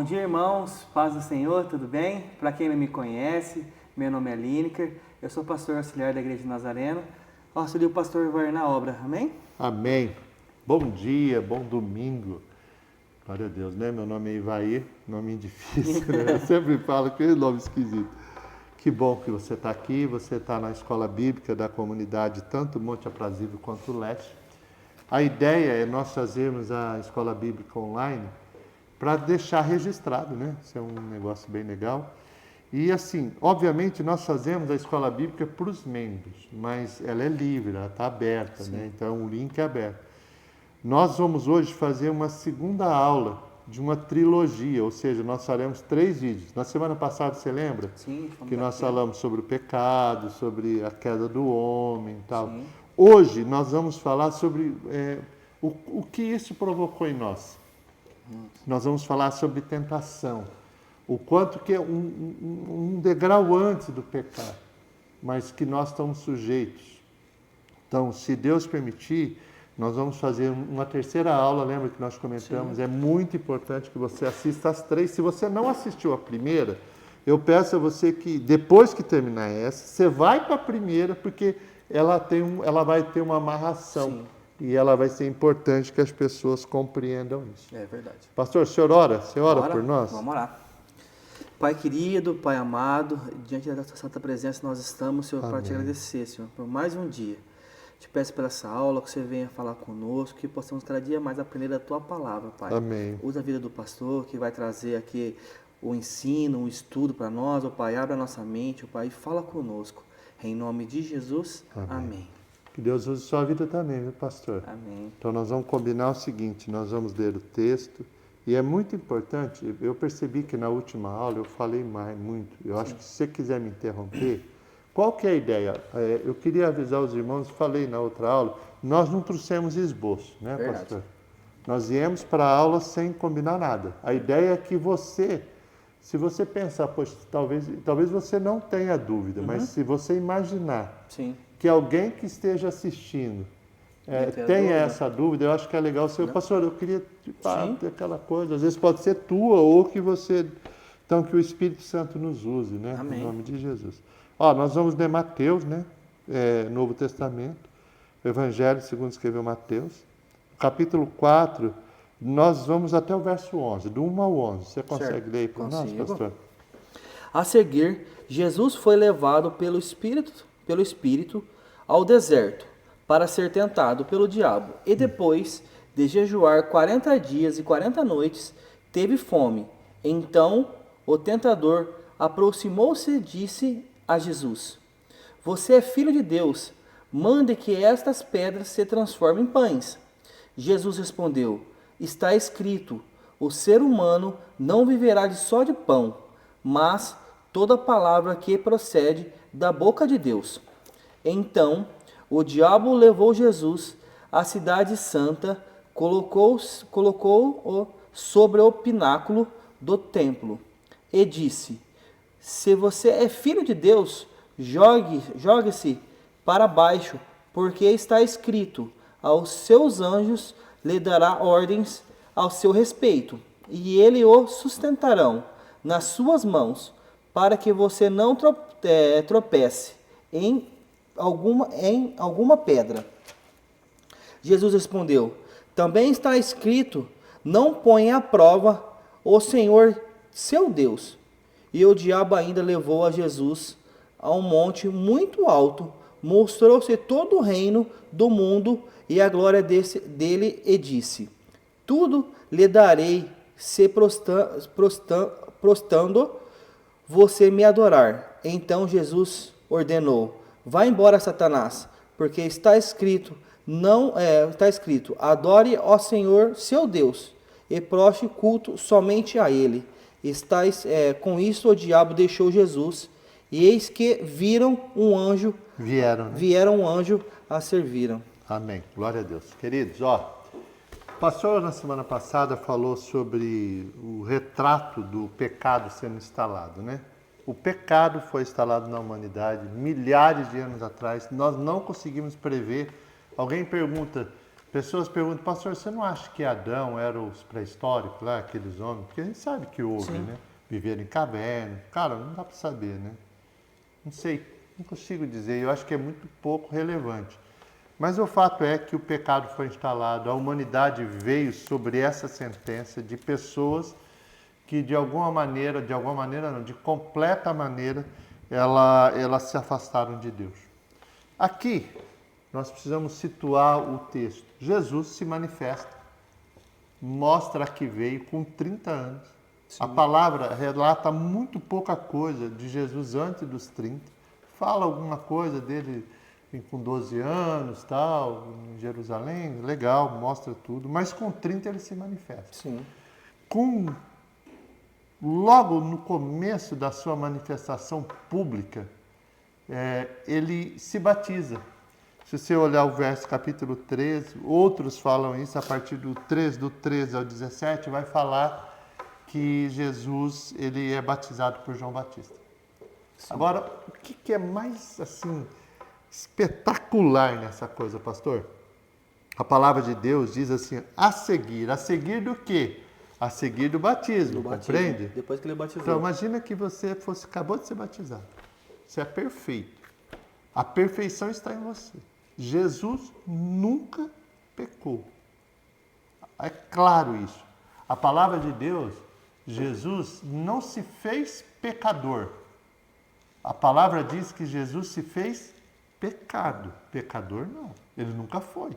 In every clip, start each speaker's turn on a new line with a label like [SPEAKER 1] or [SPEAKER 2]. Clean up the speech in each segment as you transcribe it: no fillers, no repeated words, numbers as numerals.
[SPEAKER 1] dia, irmãos. Paz do Senhor, tudo bem? Para quem não me conhece, meu nome é Lineker, eu sou pastor auxiliar da Igreja de Nazareno. Auxilio o pastor Ivar na obra, amém?
[SPEAKER 2] Amém. Bom dia, bom domingo. Glória a Deus, né? Meu nome é Ivair, nome difícil, né? Eu sempre falo que é nome esquisito. Que bom que você está aqui, você está na escola bíblica da comunidade, tanto Monte Aprazível quanto o Leste. A ideia é nós fazermos a escola bíblica online para deixar registrado, né? Isso é um negócio bem legal. E assim, obviamente nós fazemos a escola bíblica para os membros, mas ela é livre, ela está aberta, né? Então o link é aberto. Nós vamos hoje fazer uma segunda aula de uma trilogia, ou seja, nós faremos 3 vídeos. Na semana passada, você lembra?
[SPEAKER 1] Sim.
[SPEAKER 2] Que nós falamos sobre o pecado, sobre a queda do homem e tal.
[SPEAKER 1] Sim.
[SPEAKER 2] Hoje nós vamos falar sobre o que isso provocou em nós. Nós vamos falar sobre tentação. O quanto que é um degrau antes do pecado, mas que nós estamos sujeitos. Então, se Deus permitir, nós vamos fazer uma terceira aula, lembra que nós comentamos? Sim. É muito importante que você assista as 3. Se você não assistiu a primeira, eu peço a você que, depois que terminar essa, você vai para a primeira, porque ela vai ter uma amarração. Sim. E ela vai ser importante que as pessoas compreendam isso.
[SPEAKER 1] É verdade.
[SPEAKER 2] Pastor, o senhor ora? Você ora por nós?
[SPEAKER 1] Vamos orar. Pai querido, Pai amado, diante da tua santa presença nós estamos, Senhor, para te agradecer, Senhor, por mais um dia. Te peço por essa aula, que você venha falar conosco, que possamos cada dia mais aprender da tua palavra, Pai.
[SPEAKER 2] Amém.
[SPEAKER 1] Usa a vida do pastor, que vai trazer aqui o ensino, o estudo para nós, ó Pai, abre a nossa mente, ó Pai, e fala conosco. Em nome de Jesus, amém.
[SPEAKER 2] Que Deus use sua vida também, viu, pastor?
[SPEAKER 1] Amém.
[SPEAKER 2] Então nós vamos combinar o seguinte, nós vamos ler o texto, e é muito importante, eu percebi que na última aula eu falei muito, eu acho que se você quiser me interromper, qual que é a ideia? Eu queria avisar os irmãos, falei na outra aula, nós não trouxemos esboço, né,
[SPEAKER 1] Verdade.
[SPEAKER 2] pastor? Nós viemos para a aula sem combinar nada. A ideia é que você, se você pensar, poxa, talvez você não tenha dúvida, mas se você imaginar que alguém que esteja assistindo tenha essa dúvida, eu acho que é legal. Pastor, eu queria ter aquela coisa, às vezes pode ser tua ou que você... Então, que o Espírito Santo nos use, né? Amém. Em nome de Jesus. Nós vamos ler Mateus, né? Novo Testamento, Evangelho segundo escreveu Mateus, capítulo 4, nós vamos até o verso 11, do 1 ao 11. Você consegue ler para nós, pastor?
[SPEAKER 1] A seguir, Jesus foi levado pelo Espírito ao deserto para ser tentado pelo diabo. E depois de jejuar 40 dias e 40 noites, teve fome. Então o tentador aproximou-se e disse a Jesus: Você é filho de Deus, mande que estas pedras se transformem em pães. Jesus respondeu: Está escrito, o ser humano não viverá só de pão, mas toda palavra que procede da boca de Deus. Então o diabo levou Jesus à cidade santa, colocou-o sobre o pináculo do templo e disse: Se você é filho de Deus, jogue-se para baixo, porque está escrito: aos seus anjos lhe dará ordens ao seu respeito, e ele o sustentarão nas suas mãos, para que você não tropece em alguma pedra. Jesus respondeu: Também está escrito: Não ponha à prova o Senhor seu Deus. E o diabo ainda levou a Jesus a um monte muito alto, mostrou-se todo o reino do mundo e a glória dele e disse: Tudo lhe darei se prostrando você me adorar. Então Jesus ordenou: Vá embora, Satanás, porque está escrito: adore ao Senhor seu Deus e prostre culto somente a ele. Com isso o diabo deixou Jesus, e eis que vieram um anjo a serviram.
[SPEAKER 2] Amém. Glória a Deus. Queridos, o pastor na semana passada falou sobre o retrato do pecado sendo instalado, né? O pecado foi instalado na humanidade milhares de anos atrás, nós não conseguimos prever. Alguém pergunta, Pessoas perguntam, pastor, você não acha que Adão era os pré-históricos lá, aqueles homens? Porque a gente sabe que houve,
[SPEAKER 1] Sim.
[SPEAKER 2] né? Viveram em caverna. Cara, não dá para saber, né? Não sei, não consigo dizer. Eu acho que é muito pouco relevante. Mas o fato é que o pecado foi instalado, a humanidade veio sobre essa sentença de pessoas que de completa maneira, elas se afastaram de Deus. Aqui, nós precisamos situar o texto. Jesus se manifesta, mostra que veio com 30 anos.
[SPEAKER 1] Sim.
[SPEAKER 2] A palavra relata muito pouca coisa de Jesus antes dos 30. Fala alguma coisa dele com 12 anos, tal, em Jerusalém, legal, mostra tudo. Mas com 30 ele se manifesta.
[SPEAKER 1] Sim.
[SPEAKER 2] Logo no começo da sua manifestação pública, ele se batiza. Se você olhar o verso capítulo 13, outros falam isso a partir do 13 ao 17, vai falar que Jesus ele é batizado por João Batista. Sim. Agora, o que é mais assim espetacular nessa coisa, pastor? A palavra de Deus diz assim, a seguir do quê? A seguir do batismo, compreende?
[SPEAKER 1] Depois que ele batizou.
[SPEAKER 2] Então, imagina que você acabou de ser batizado. Você é perfeito. A perfeição está em você. Jesus nunca pecou. É claro isso. A palavra de Deus, Jesus não se fez pecador. A palavra diz que Jesus se fez pecado. Pecador não. Ele nunca foi.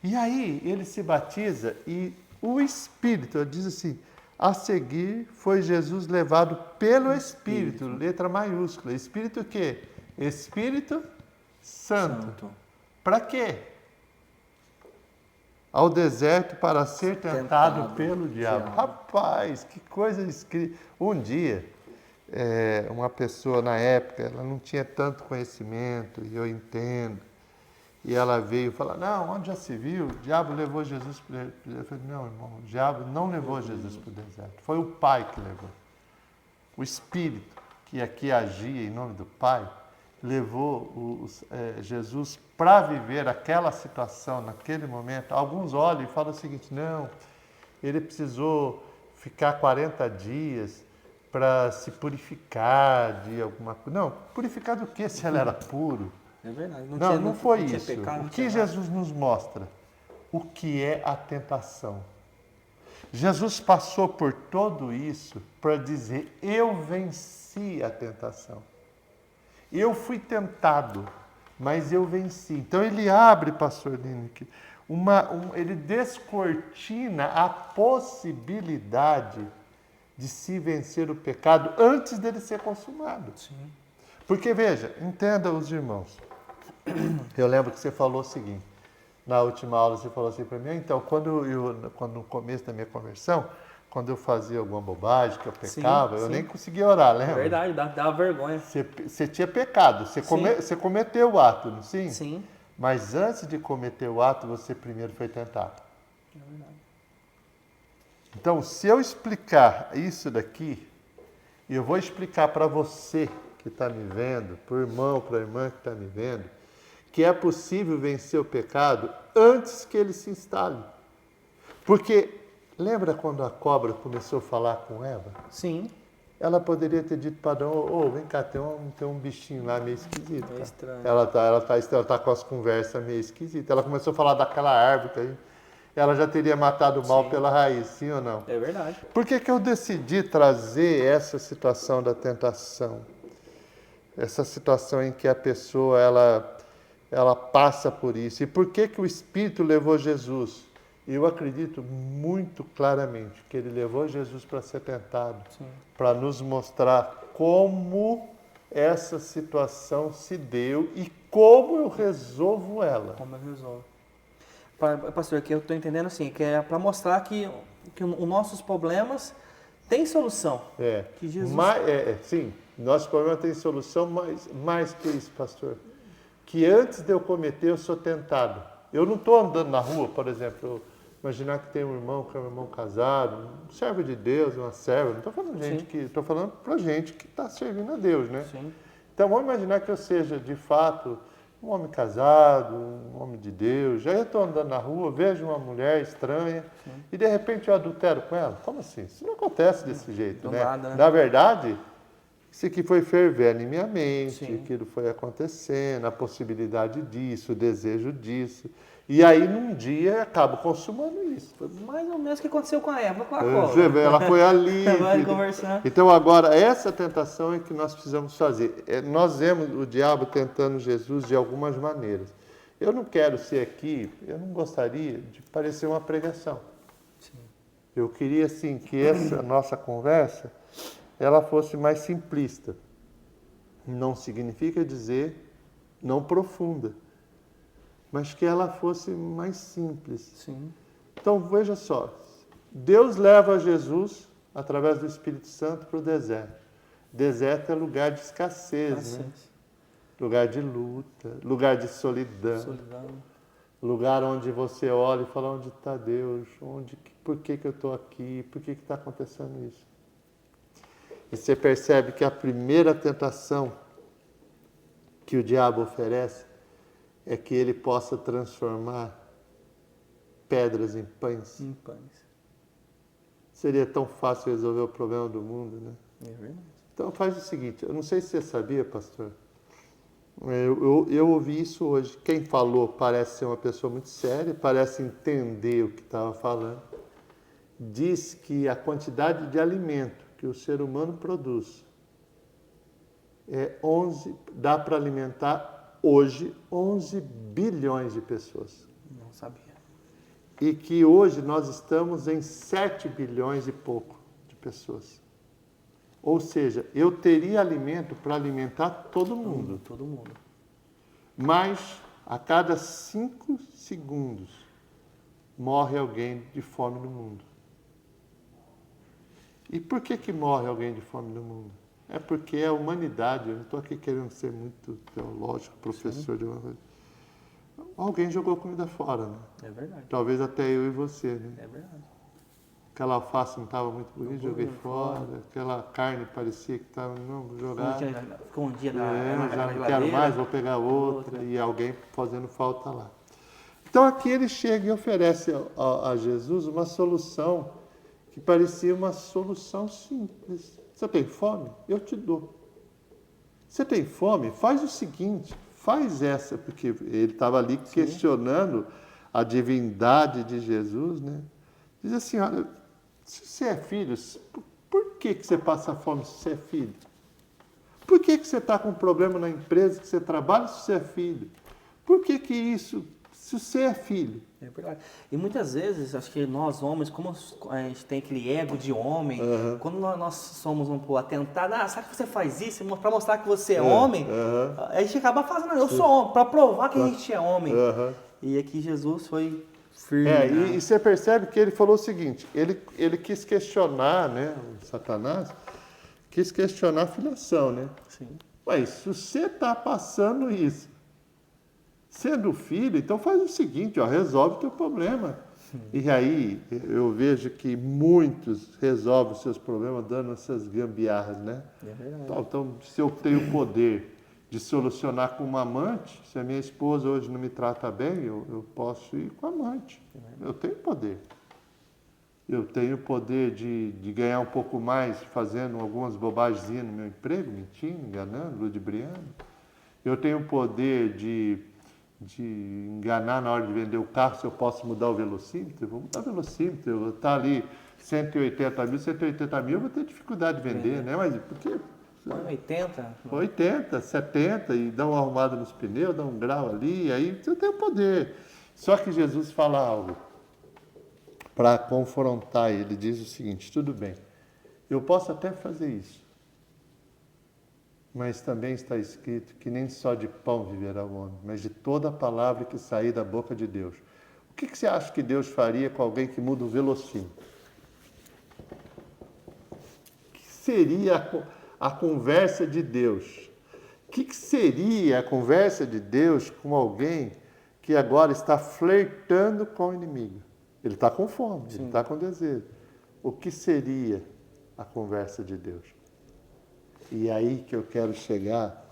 [SPEAKER 2] E aí ele se batiza e o Espírito, diz assim, a seguir foi Jesus levado pelo Espírito, letra maiúscula. Espírito o quê? Espírito Santo. Para quê? Ao deserto para ser tentado pelo diabo. Rapaz, que coisa escrita. Um dia, uma pessoa na época, ela não tinha tanto conhecimento, e eu entendo. E ela veio falar, não, onde já se viu? O diabo levou Jesus para o deserto. Eu falei, não, irmão, o diabo não levou Jesus para o deserto. Foi o Pai que levou. O Espírito, que aqui agia em nome do Pai, levou Jesus para viver aquela situação, naquele momento. Alguns olham e falam o seguinte, não, ele precisou ficar 40 dias para se purificar de alguma coisa. Não, purificar do quê se ele era puro?
[SPEAKER 1] É verdade.
[SPEAKER 2] Não foi isso.
[SPEAKER 1] Pecado,
[SPEAKER 2] o que Jesus nos mostra? O que é a tentação. Jesus passou por tudo isso para dizer, eu venci a tentação. Eu fui tentado, mas eu venci. Então ele abre, pastor Lineker, ele descortina a possibilidade de se vencer o pecado antes dele ser consumado. Sim. Porque, veja, entenda os irmãos. Eu lembro que você falou o seguinte, na última aula você falou assim para mim, então, quando no começo da minha conversão, quando eu fazia alguma bobagem, que eu pecava, eu nem conseguia orar, lembra?
[SPEAKER 1] É verdade, dava vergonha.
[SPEAKER 2] Você tinha pecado, você cometeu o ato, não sim?
[SPEAKER 1] Sim.
[SPEAKER 2] Mas antes de cometer o ato, você primeiro foi tentado.
[SPEAKER 1] É verdade.
[SPEAKER 2] Então, se eu explicar isso daqui, e eu vou explicar para você que está me vendo, para o irmão, para a irmã que está me vendo, que é possível vencer o pecado antes que ele se instale. Porque, lembra quando a cobra começou a falar com Eva?
[SPEAKER 1] Sim.
[SPEAKER 2] Ela poderia ter dito para Adão, vem cá, tem um bichinho lá meio esquisito.
[SPEAKER 1] É estranho.
[SPEAKER 2] Ela tá com as conversas meio esquisitas. Ela começou a falar daquela árvore aí. Ela já teria matado o mal pela raiz, sim ou não?
[SPEAKER 1] É verdade.
[SPEAKER 2] Por que eu decidi trazer essa situação da tentação? Essa situação em que a pessoa, ela passa por isso. E por que o Espírito levou Jesus? Eu acredito muito claramente que ele levou Jesus para ser tentado, para nos mostrar como essa situação se deu e como eu resolvo ela.
[SPEAKER 1] Como eu resolvo. Pastor, aqui eu estou entendendo assim, que é para mostrar que os nossos problemas têm solução. Que Jesus...
[SPEAKER 2] sim, nosso problema tem solução, mas mais que isso, pastor. Que antes de eu cometer, eu sou tentado. Eu não estou andando na rua, por exemplo, imaginar que tem um irmão que é um irmão casado, um servo de Deus, uma serva. Não estou falando estou falando para gente que está servindo a Deus, né?
[SPEAKER 1] Sim.
[SPEAKER 2] Então vamos imaginar que eu seja de fato um homem casado, um homem de Deus. Já eu estou andando na rua, vejo uma mulher estranha e de repente eu adultero com ela. Como assim? Isso não acontece desse jeito, né?
[SPEAKER 1] nada, né?
[SPEAKER 2] Na verdade, isso aqui foi fervendo em minha mente,
[SPEAKER 1] Sim.
[SPEAKER 2] aquilo foi acontecendo, a possibilidade disso, o desejo disso. E aí, num dia, eu acabo consumando isso.
[SPEAKER 1] Foi mais ou menos o que aconteceu com a Eva com a
[SPEAKER 2] Você
[SPEAKER 1] cobra.
[SPEAKER 2] vê, ela foi ali.
[SPEAKER 1] Vai conversar.
[SPEAKER 2] Então, agora, essa tentação é que nós precisamos fazer. Nós vemos o diabo tentando Jesus de algumas maneiras. Eu não quero ser aqui, eu não gostaria de parecer uma pregação.
[SPEAKER 1] Sim.
[SPEAKER 2] Eu queria, assim, que essa nossa conversa, ela fosse mais simplista. Não significa dizer não profunda, mas que ela fosse mais simples.
[SPEAKER 1] Sim.
[SPEAKER 2] Então, veja só. Deus leva Jesus, através do Espírito Santo, para o deserto. Deserto é lugar de escassez, né? Lugar de luta, lugar de solidão. Lugar onde você olha e fala, onde está Deus? Por que eu estou aqui? Por que está acontecendo isso? E você percebe que a primeira tentação que o diabo oferece é que ele possa transformar pedras em pães.
[SPEAKER 1] Em pães.
[SPEAKER 2] Seria tão fácil resolver o problema do mundo, né?
[SPEAKER 1] É verdade.
[SPEAKER 2] Então faz o seguinte, eu não sei se você sabia, pastor, eu ouvi isso hoje. Quem falou parece ser uma pessoa muito séria, parece entender o que estava falando. Diz que a quantidade de alimento que o ser humano produz dá para alimentar hoje 11 bilhões de pessoas.
[SPEAKER 1] Não sabia.
[SPEAKER 2] E que hoje nós estamos em 7 bilhões e pouco de pessoas. Ou seja, eu teria alimento para alimentar todo mundo.
[SPEAKER 1] Todo mundo.
[SPEAKER 2] Mas a cada 5 segundos morre alguém de fome no mundo. E por que morre alguém de fome no mundo? É porque a humanidade, eu não estou aqui querendo ser muito teológico, professor de uma coisa. Alguém jogou comida fora, né?
[SPEAKER 1] É verdade.
[SPEAKER 2] Talvez até eu e você, né?
[SPEAKER 1] É verdade.
[SPEAKER 2] Aquela alface não estava muito bonita, joguei fora. Aquela carne parecia que estava, não, vou jogar.
[SPEAKER 1] Ficou um dia
[SPEAKER 2] Já não quero mais, vou pegar outra. E alguém fazendo falta lá. Então aqui ele chega e oferece a Jesus uma solução que parecia uma solução simples. Você tem fome? Eu te dou. Você tem fome? Faz o seguinte, faz essa, porque ele estava ali questionando a divindade de Jesus, né? Diz assim, olha, se você é filho, por que você passa fome se você é filho? Por que você está com um problema na empresa que você trabalha se você é filho? Por que isso, se você é filho?
[SPEAKER 1] É verdade. E muitas vezes, acho que nós homens, como a gente tem aquele ego de homem, quando nós somos um pouco atentados, sabe que você faz isso para mostrar que você é homem? A gente acaba fazendo, eu sou homem, para provar que a gente é homem. E aqui Jesus foi firme.
[SPEAKER 2] E você percebe que ele falou o seguinte, ele quis questionar, né, o Satanás, quis questionar a filiação, né?
[SPEAKER 1] Sim.
[SPEAKER 2] Mas se você está passando isso, sendo filho, então faz o seguinte, resolve o teu problema. E aí eu vejo que muitos resolvem os seus problemas dando essas gambiarras, né?
[SPEAKER 1] É verdade.
[SPEAKER 2] Então, se eu tenho o poder de solucionar com uma amante, se a minha esposa hoje não me trata bem, eu posso ir com a amante. Eu tenho poder. Eu tenho o poder de ganhar um pouco mais fazendo algumas bobagens no meu emprego, mentindo, enganando, ludibriando. Eu tenho o poder de enganar na hora de vender o carro, se eu posso mudar o velocímetro, eu vou mudar o velocímetro, eu vou estar ali 180 mil, eu vou ter dificuldade de vender, né? Mas por quê?
[SPEAKER 1] Põe 80?
[SPEAKER 2] 80, 70 e dá uma arrumada nos pneus, dá um grau ali, aí você tem o poder. Só que Jesus fala algo para confrontar ele, ele diz o seguinte, tudo bem, eu posso até fazer isso, mas também está escrito que nem só de pão viverá o homem, mas de toda a palavra que sair da boca de Deus. O que você acha que Deus faria com alguém que muda o velocímetro? O que seria a conversa de Deus? O que seria a conversa de Deus com alguém que agora está flertando com o inimigo? Ele está com fome, ele está com desejo. O que seria a conversa de Deus? E aí que eu quero chegar,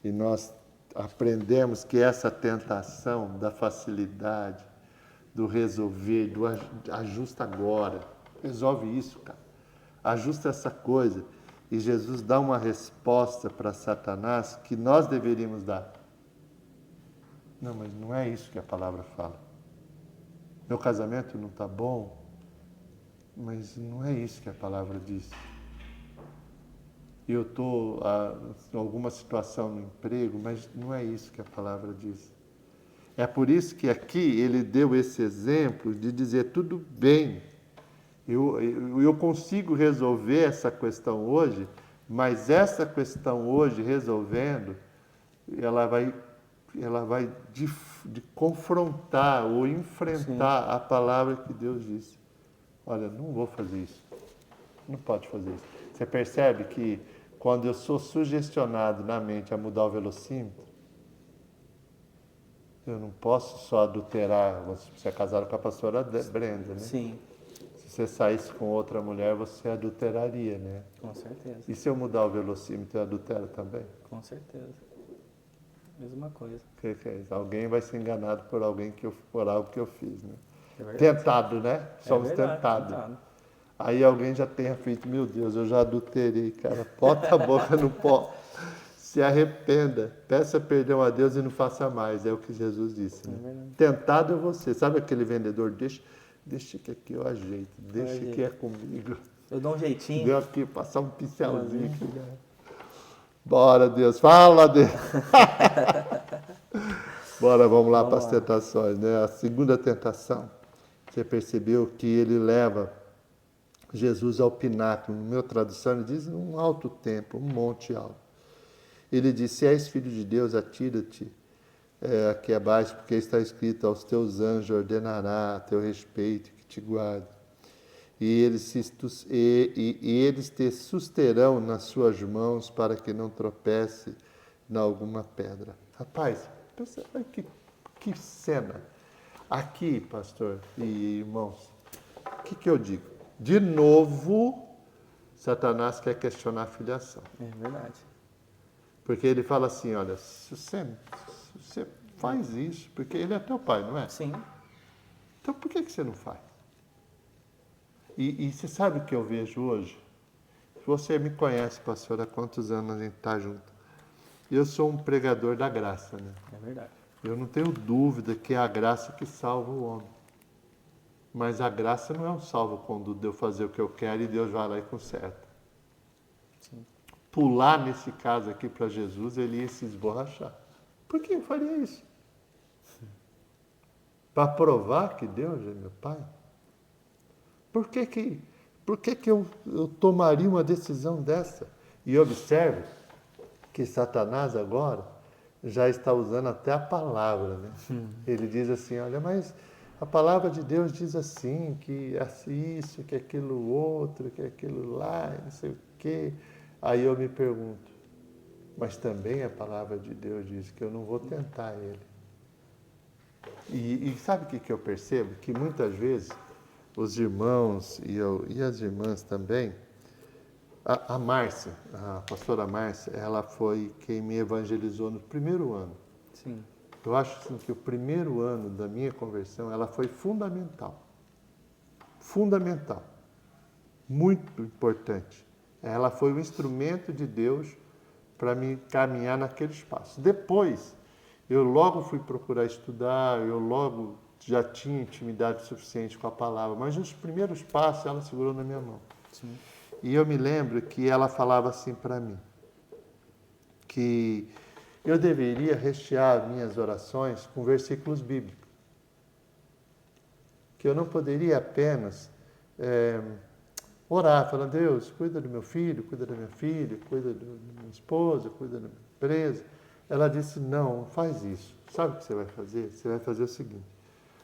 [SPEAKER 2] e nós aprendemos que essa tentação da facilidade, do resolver, do ajusta agora, resolve isso, cara. Ajusta essa coisa. E Jesus dá uma resposta para Satanás que nós deveríamos dar. Não, mas não é isso que a palavra fala. Meu casamento não está bom, mas não é isso que a palavra diz. Eu estou em alguma situação no emprego, mas não é isso que a palavra diz. É por isso que aqui ele deu esse exemplo de dizer, tudo bem, eu consigo resolver essa questão hoje, mas essa questão hoje, resolvendo, ela vai de confrontar ou enfrentar a palavra que Deus disse. Olha, não vou fazer isso. Não pode fazer isso. Você percebe que quando eu sou sugestionado na mente a mudar o velocímetro, eu não posso só adulterar. Você é casado com a pastora Brenda, né?
[SPEAKER 1] Sim.
[SPEAKER 2] Se você saísse com outra mulher, você adulteraria, né?
[SPEAKER 1] Com certeza.
[SPEAKER 2] E se eu mudar o velocímetro, eu adultero também?
[SPEAKER 1] Com certeza. Mesma coisa.
[SPEAKER 2] O que é isso? Alguém vai ser enganado por por algo que eu fiz, né?
[SPEAKER 1] É verdade.
[SPEAKER 2] Tentado, né? Somos
[SPEAKER 1] verdade,
[SPEAKER 2] tentados.
[SPEAKER 1] tentado.
[SPEAKER 2] Aí alguém já tenha feito, meu Deus, eu já adulterei, cara. Bota a boca no pó. Se arrependa, peça perdão a Deus e não faça mais. É o que Jesus disse. Né? Tentado é você. Sabe aquele vendedor? Deixa que aqui eu ajeito. Deixa que é comigo.
[SPEAKER 1] Eu dou um jeitinho.
[SPEAKER 2] Deu aqui, passar um pincelzinho aqui. Né? Bora, Deus. Fala, Deus. Bora, vamos lá para as tentações. Né? A segunda tentação. Você percebeu que ele leva Jesus ao pináculo. No meu tradução, ele diz um alto templo, um monte alto. Ele diz, se és filho de Deus, atira-te aqui abaixo, porque está escrito, aos teus anjos ordenará a teu respeito, que te guarde. E eles te susterão nas suas mãos para que não tropece em alguma pedra. Rapaz, pensa, que cena. Aqui, pastor e irmãos, o que eu digo? De novo, Satanás quer questionar a filiação.
[SPEAKER 1] É verdade.
[SPEAKER 2] Porque ele fala assim, olha, se você faz isso, porque ele é teu pai, não é?
[SPEAKER 1] Sim.
[SPEAKER 2] Então por que você não faz? E você sabe o que eu vejo hoje? Você me conhece, pastor, há quantos anos a gente está junto? Eu sou um pregador da graça, né?
[SPEAKER 1] É verdade.
[SPEAKER 2] Eu não tenho dúvida que é a graça que salva o homem. Mas a graça não é um salvo-conduto de eu fazer o que eu quero e Deus vai lá e conserta.
[SPEAKER 1] Sim.
[SPEAKER 2] Pular nesse caso aqui para Jesus, ele ia se esborrachar. Por que eu faria isso? Para provar que Deus é meu Pai? Por que eu tomaria uma decisão dessa? E observe que Satanás agora já está usando até a palavra. Né? Ele diz assim, olha, mas a palavra de Deus diz assim, que isso, que aquilo outro, que aquilo lá, não sei o quê. Aí eu me pergunto, mas também a palavra de Deus diz que eu não vou tentar ele. E sabe o que eu percebo? Que muitas vezes os irmãos e as irmãs também, a Márcia, a pastora Márcia, ela foi quem me evangelizou no primeiro ano.
[SPEAKER 1] Sim.
[SPEAKER 2] Eu acho assim, que o primeiro ano da minha conversão, ela foi fundamental. Fundamental. Muito importante. Ela foi o instrumento de Deus para me caminhar naquele espaço. Depois, eu logo fui procurar estudar, eu logo já tinha intimidade suficiente com a palavra, mas nos primeiros passos ela segurou na minha mão.
[SPEAKER 1] Sim.
[SPEAKER 2] E eu me lembro que ela falava assim para mim, que eu deveria rechear minhas orações com versículos bíblicos. Que eu não poderia apenas orar, falando, Deus, cuida do meu filho, cuida da minha filha, cuida da minha esposa, cuida da minha empresa. Ela disse, não, faz isso. Sabe o que você vai fazer? Você vai fazer o seguinte,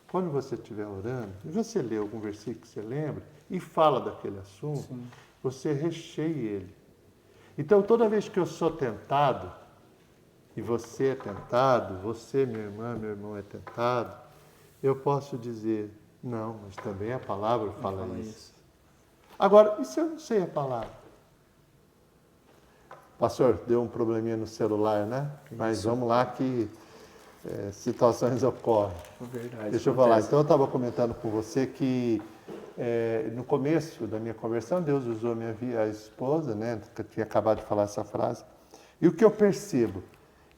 [SPEAKER 2] quando você estiver orando, você lê algum versículo que você lembra e fala daquele assunto, sim, você recheia ele. Então, toda vez que eu sou tentado, e você é tentado, você, minha irmã, meu irmão é tentado, eu posso dizer, não, mas também a palavra fala isso. Agora, e se eu não sei a palavra? Pastor, deu um probleminha no celular, né? Mas vamos lá que situações ocorrem.
[SPEAKER 1] Verdade.
[SPEAKER 2] Deixa eu falar. Então, eu estava comentando com você que no começo da minha conversão, Deus usou a esposa, né? Que eu tinha acabado de falar essa frase. E o que eu percebo?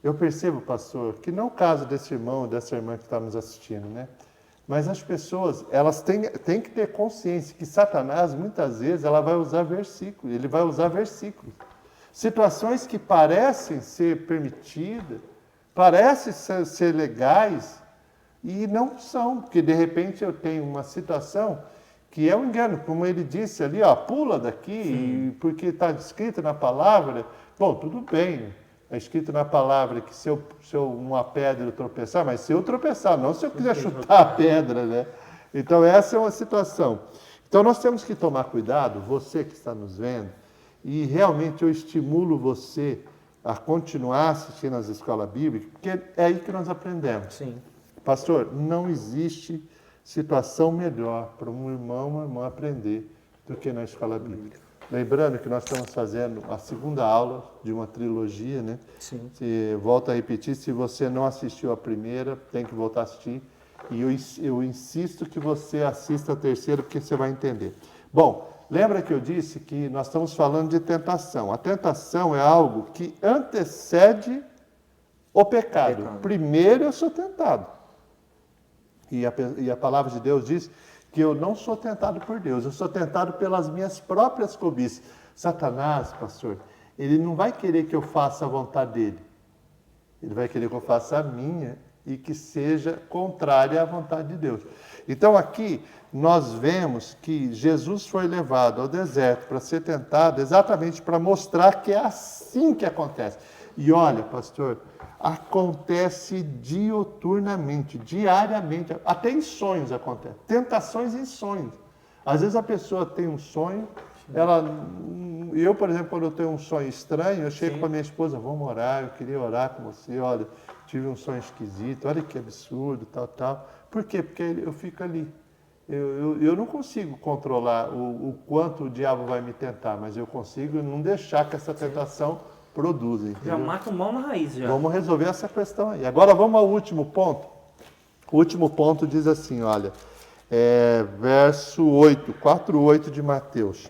[SPEAKER 2] Eu percebo, pastor, que não é o caso desse irmão ou dessa irmã que está nos assistindo, né? Mas as pessoas, elas têm que ter consciência que Satanás, muitas vezes, ele vai usar versículos. Situações que parecem ser permitidas, parecem ser legais, e não são, porque de repente eu tenho uma situação que é um engano, como ele disse ali, ó, pula daqui, porque está escrito na palavra. Bom, tudo bem, é escrito na palavra que se eu uma pedra eu tropeçar, mas se eu tropeçar, não se eu quiser chutar a pedra, né? Então essa é uma situação. Então nós temos que tomar cuidado, você que está nos vendo, e realmente eu estimulo você a continuar assistindo às escolas bíblicas, porque é aí que nós aprendemos.
[SPEAKER 1] Sim.
[SPEAKER 2] Pastor, não existe situação melhor para um irmão ou uma irmã aprender do que na escola bíblica. Lembrando que nós estamos fazendo a segunda aula de uma trilogia, né?
[SPEAKER 1] Sim.
[SPEAKER 2] Volto a repetir, se você não assistiu a primeira, tem que voltar a assistir. E eu insisto que você assista a terceira, porque você vai entender. Bom, lembra que eu disse que nós estamos falando de tentação. A tentação é algo que antecede o pecado. Primeiro eu sou tentado. E a palavra de Deus diz que eu não sou tentado por Deus, eu sou tentado pelas minhas próprias cobiças. Satanás, pastor, ele não vai querer que eu faça a vontade dele. Ele vai querer que eu faça a minha e que seja contrária à vontade de Deus. Então aqui nós vemos que Jesus foi levado ao deserto para ser tentado exatamente para mostrar que é assim que acontece. E olha, pastor, acontece diuturnamente, diariamente, até em sonhos acontece. Tentações em sonhos. Às vezes a pessoa tem um sonho, eu, por exemplo, quando eu tenho um sonho estranho, eu chego para minha esposa, vamos orar, eu queria orar com você, olha, tive um sonho esquisito, olha que absurdo, tal. Por quê? Porque eu fico ali. Eu não consigo controlar o quanto o diabo vai me tentar, mas eu consigo não deixar que essa tentação produza.
[SPEAKER 1] Já mata o mal na raiz, já.
[SPEAKER 2] Vamos resolver essa questão aí. Agora vamos ao último ponto. O último ponto diz assim, olha, verso 8, 4:8 de Mateus.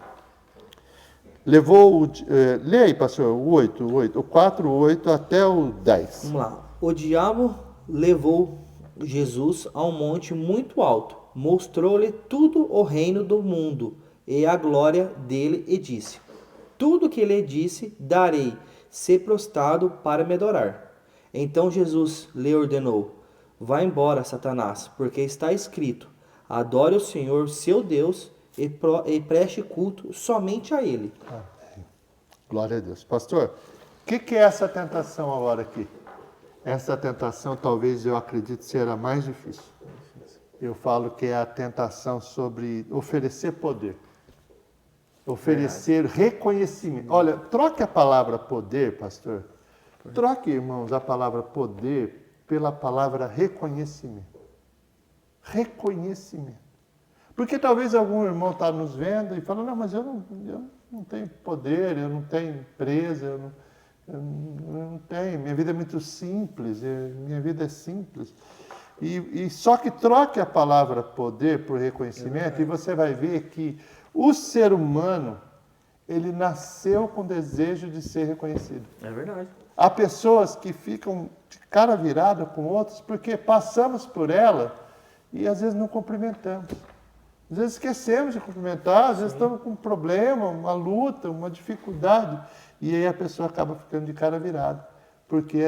[SPEAKER 2] Lê aí, pastor, o 4:8 até o 10.
[SPEAKER 1] Vamos lá. O diabo levou Jesus a um monte muito alto, mostrou-lhe tudo o reino do mundo e a glória dele e disse: tudo que lhe disse darei, se prostrado para me adorar. Então Jesus lhe ordenou: vá embora, Satanás, porque está escrito: adore o Senhor, seu Deus, e preste culto somente a Ele.
[SPEAKER 2] Amém. Glória a Deus. Pastor, o que é essa tentação agora aqui? Essa tentação talvez eu acredite ser a mais difícil. Eu falo que é a tentação sobre oferecer poder. Oferecer reconhecimento. Olha, troque a palavra poder, pastor. Troque, irmãos, a palavra poder pela palavra reconhecimento. Reconhecimento. Porque talvez algum irmão está nos vendo e fala, não, mas eu não tenho poder, eu não tenho empresa, eu não tenho, minha vida é muito simples, minha vida é simples. E só que troque a palavra poder por reconhecimento e você vai ver que o ser humano, ele nasceu com desejo de ser reconhecido.
[SPEAKER 1] É verdade.
[SPEAKER 2] Há pessoas que ficam de cara virada com outros porque passamos por ela e às vezes não cumprimentamos. Às vezes esquecemos de cumprimentar, às vezes estamos com um problema, uma luta, uma dificuldade. E aí a pessoa acaba ficando de cara virada. Porque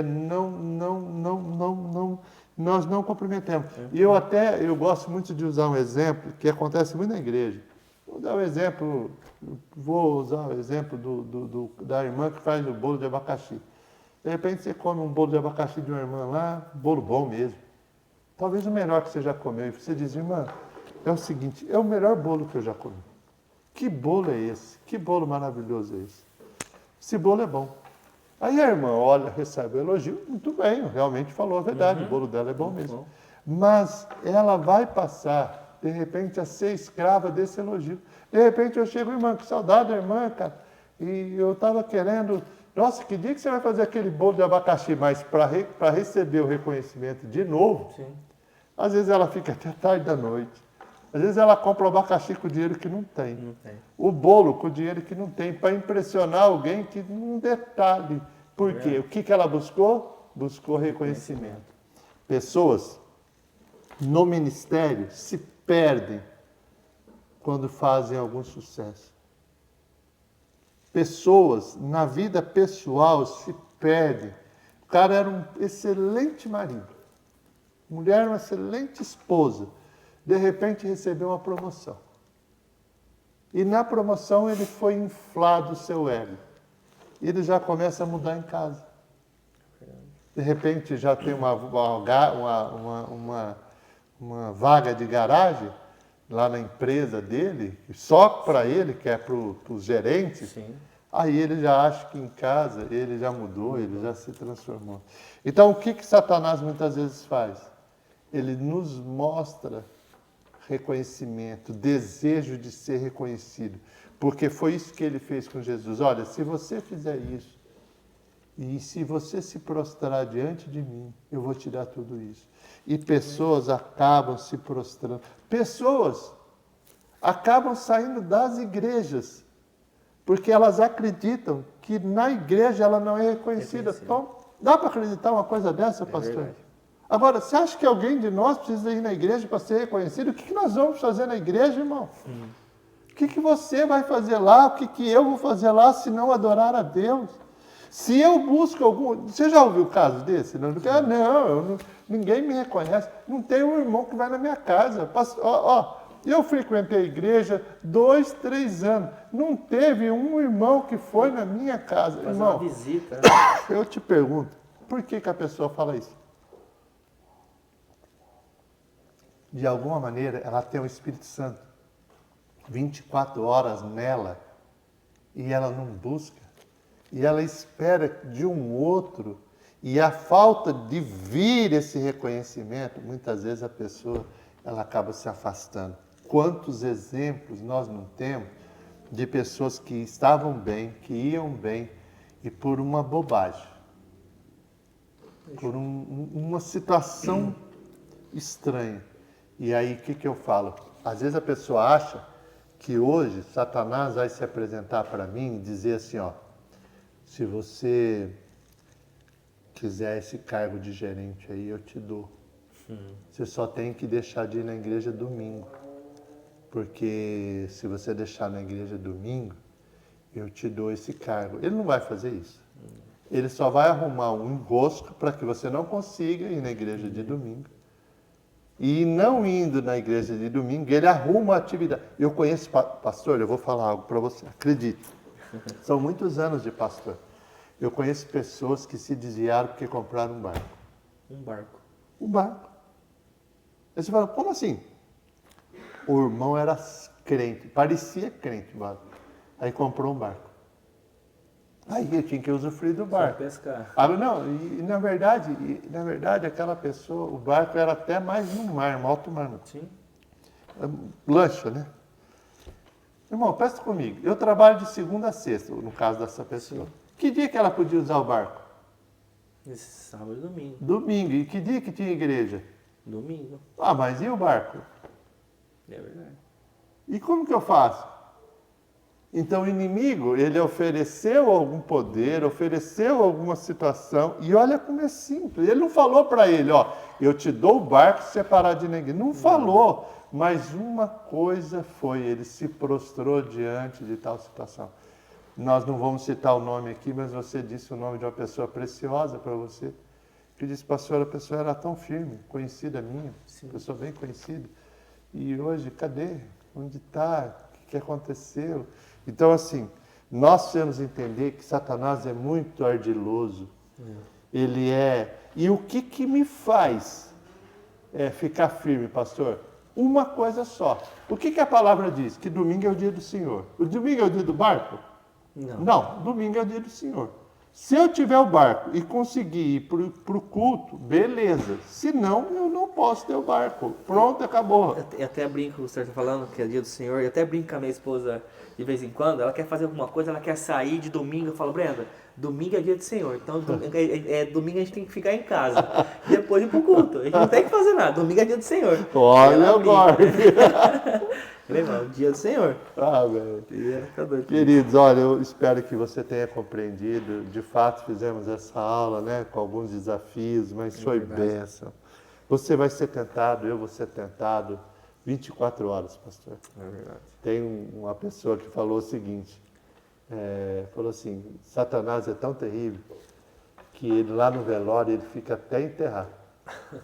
[SPEAKER 2] nós não cumprimentamos. E eu gosto muito de usar um exemplo que acontece muito na igreja. Vou usar o exemplo da irmã que faz o bolo de abacaxi. De repente você come um bolo de abacaxi de uma irmã lá, bolo bom mesmo. Talvez o melhor que você já comeu. E você diz, irmã, é o seguinte, é o melhor bolo que eu já comi. Que bolo é esse? Que bolo maravilhoso é esse? Esse bolo é bom. Aí a irmã olha, recebe o elogio, muito bem, realmente falou a verdade, o bolo dela é bom mesmo. Bom. Mas ela vai passar, de repente, a ser escrava desse elogio. De repente eu chego, irmã, que saudade da irmã, cara. E eu estava querendo Nossa, que dia que você vai fazer aquele bolo de abacaxi? Mas para receber o reconhecimento de novo,
[SPEAKER 1] Sim.
[SPEAKER 2] às vezes ela fica até tarde da noite. Às vezes ela compra o abacaxi com dinheiro que não tem.
[SPEAKER 1] Não tem.
[SPEAKER 2] O bolo com dinheiro que não tem, para impressionar alguém que num detalhe. Por quê? O que ela buscou? Buscou reconhecimento. Pessoas no ministério se perdem quando fazem algum sucesso. Pessoas na vida pessoal se perdem. O cara era um excelente marido. A mulher era uma excelente esposa. De repente recebeu uma promoção. E na promoção ele foi inflado o seu ego. Ele já começa a mudar em casa. De repente já tem uma vaga de garagem lá na empresa dele, só para ele, que é para os gerentes.
[SPEAKER 1] Sim.
[SPEAKER 2] Aí ele já acha que em casa ele já mudou, ele já se transformou. Então o que Satanás muitas vezes faz? Ele nos mostra reconhecimento, desejo de ser reconhecido. Porque foi isso que ele fez com Jesus. Olha, se você fizer isso, e se você se prostrar diante de mim, eu vou te dar tudo isso. E pessoas acabam se prostrando. Pessoas acabam saindo das igrejas, porque elas acreditam que na igreja ela não é reconhecida. Então, dá para acreditar uma coisa dessa, pastor?
[SPEAKER 1] Verdade.
[SPEAKER 2] Agora, você acha que alguém de nós precisa ir na igreja para ser reconhecido? O que nós vamos fazer na igreja, irmão? O que você vai fazer lá? O que eu vou fazer lá se não adorar a Deus? Se eu busco algum... Você já ouviu caso desse? Não, ninguém me reconhece. Não tem um irmão que vai na minha casa. Eu frequentei a igreja 2, 3 anos. Não teve um irmão que foi na minha casa.
[SPEAKER 1] Fazer
[SPEAKER 2] Irmão,
[SPEAKER 1] uma visita.
[SPEAKER 2] eu te pergunto, por que a pessoa fala isso? De alguma maneira, ela tem o Espírito Santo 24 horas nela e ela não busca. E ela espera de um outro. E a falta de vir esse reconhecimento, muitas vezes a pessoa ela acaba se afastando. Quantos exemplos nós não temos de pessoas que estavam bem, que iam bem, e por uma bobagem, por uma situação estranha. E aí, o que eu falo? Às vezes a pessoa acha que hoje Satanás vai se apresentar para mim e dizer assim, ó, se você quiser esse cargo de gerente aí, eu te dou. Você só tem que deixar de ir na igreja domingo. Porque se você deixar na igreja domingo, eu te dou esse cargo. Ele não vai fazer isso. Ele só vai arrumar um enrosco para que você não consiga ir na igreja de domingo. E não indo na igreja de domingo, ele arruma a atividade. Eu conheço, pastor, eu vou falar algo para você, acredite. São muitos anos de pastor. Eu conheço pessoas que se desviaram porque compraram um barco.
[SPEAKER 1] Um barco.
[SPEAKER 2] Um barco. Aí você fala, como assim? O irmão era crente, parecia crente, mano. Aí comprou um barco. Aí eu tinha que usufruir do barco.
[SPEAKER 1] Só pescar.
[SPEAKER 2] Não, e na verdade aquela pessoa, o barco era até mais no mar, no alto mar.
[SPEAKER 1] Sim.
[SPEAKER 2] Lancha, né? Irmão, presta comigo. Eu trabalho de segunda a sexta, no caso dessa pessoa.
[SPEAKER 1] Sim.
[SPEAKER 2] Que dia que ela podia usar o barco?
[SPEAKER 1] Esse sábado e domingo.
[SPEAKER 2] Domingo. E que dia que tinha igreja?
[SPEAKER 1] Domingo.
[SPEAKER 2] Ah, mas e o barco?
[SPEAKER 1] É verdade.
[SPEAKER 2] E como que eu faço? Então o inimigo, ele ofereceu algum poder, ofereceu alguma situação, e olha como é simples. Ele não falou para ele, ó, eu te dou o barco se você parar de negar. Não falou, mas uma coisa foi, ele se prostrou diante de tal situação. Nós não vamos citar o nome aqui, mas você disse o nome de uma pessoa preciosa para você, que disse, pastor, a pessoa era tão firme, conhecida minha,
[SPEAKER 1] Sim.
[SPEAKER 2] pessoa bem conhecida, e hoje, cadê? Onde está? O que aconteceu? Então, assim, nós temos que entender que Satanás é muito ardiloso. Ele é... E o que me faz ficar firme, pastor? Uma coisa só. O que a palavra diz? Que domingo é o dia do Senhor. O domingo é o dia do barco? Não, domingo é o dia do Senhor. Se eu tiver o barco e conseguir ir para o culto, beleza. Se não, eu não posso ter o barco. Pronto, acabou.
[SPEAKER 1] Eu até brinco, o senhor está falando que é dia do Senhor, eu até brinco com a minha esposa de vez em quando, ela quer fazer alguma coisa, ela quer sair de domingo, eu falo, Brenda, domingo é dia do Senhor. Então, domingo a gente tem que ficar em casa. Depois ir pro culto. A gente não tem que fazer nada. Domingo é dia do Senhor.
[SPEAKER 2] Olha agora.
[SPEAKER 1] Legal, dia do Senhor.
[SPEAKER 2] Amém.
[SPEAKER 1] Tá doido.
[SPEAKER 2] Queridos, olha, eu espero que você tenha compreendido. De fato, fizemos essa aula, né, com alguns desafios, mas foi bênção. Você vai ser tentado, eu vou ser tentado 24 horas, pastor.
[SPEAKER 1] É verdade.
[SPEAKER 2] Tem uma pessoa que falou o seguinte, falou assim, Satanás é tão terrível que ele lá no velório ele fica até enterrar,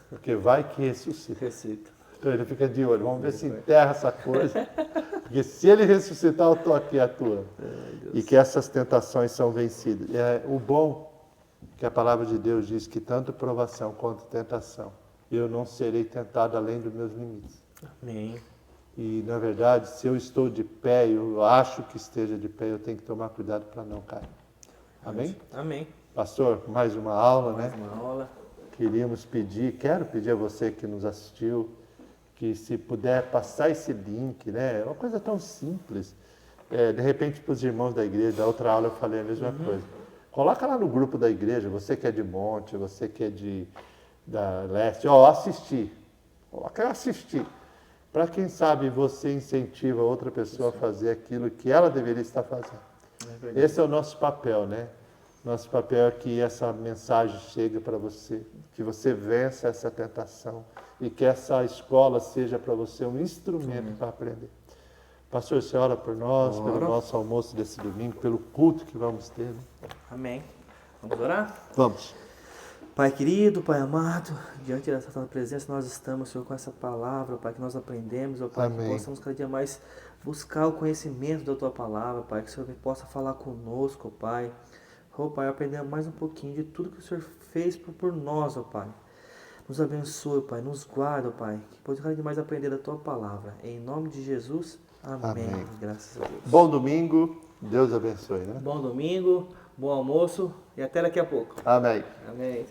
[SPEAKER 2] porque vai que ressuscita. Então ele fica de olho, vamos ver se enterra essa coisa, porque se ele ressuscitar eu estou aqui à tua. E que essas tentações são vencidas. O bom que a palavra de Deus diz que tanto provação quanto tentação, eu não serei tentado além dos meus limites.
[SPEAKER 1] Amém.
[SPEAKER 2] E, na verdade, se eu estou de pé, eu acho que esteja de pé, eu tenho que tomar cuidado para não cair. Amém?
[SPEAKER 1] Amém.
[SPEAKER 2] Pastor, mais uma aula,
[SPEAKER 1] Mais
[SPEAKER 2] né?
[SPEAKER 1] uma aula.
[SPEAKER 2] Quero pedir a você que nos assistiu, que se puder passar esse link, né? É uma coisa tão simples. De repente, para os irmãos da igreja, da outra aula eu falei a mesma coisa. Coloca lá no grupo da igreja, você que é de Monte, você que é da Leste, assistir. Coloca eu assistir. Para quem sabe você incentiva outra pessoa a fazer aquilo que ela deveria estar fazendo. Esse é o nosso papel, né? Nosso papel é que essa mensagem chegue para você, que você vença essa tentação e que essa escola seja para você um instrumento para aprender. Pastor, você ora por nós, pelo nosso almoço desse domingo, pelo culto que vamos ter. Né?
[SPEAKER 1] Amém. Vamos orar?
[SPEAKER 2] Vamos.
[SPEAKER 1] Pai querido, Pai amado, diante dessa tua presença nós estamos, Senhor, com essa palavra, Pai, que nós aprendemos, ó Pai,
[SPEAKER 2] Amém.
[SPEAKER 1] que possamos cada dia mais buscar o conhecimento da tua palavra, Pai, que o Senhor possa falar conosco, ó Pai. Ó Pai, aprendendo mais um pouquinho de tudo que o Senhor fez por nós, ó Pai. Nos abençoe, Pai, nos guarda, ó Pai, que possamos cada dia mais aprender da tua palavra. Em nome de Jesus, amém.
[SPEAKER 2] Amém.
[SPEAKER 1] Graças a Deus.
[SPEAKER 2] Bom domingo, Deus abençoe, né?
[SPEAKER 1] Bom domingo, bom almoço e até daqui a pouco.
[SPEAKER 2] Amém.
[SPEAKER 1] Amém.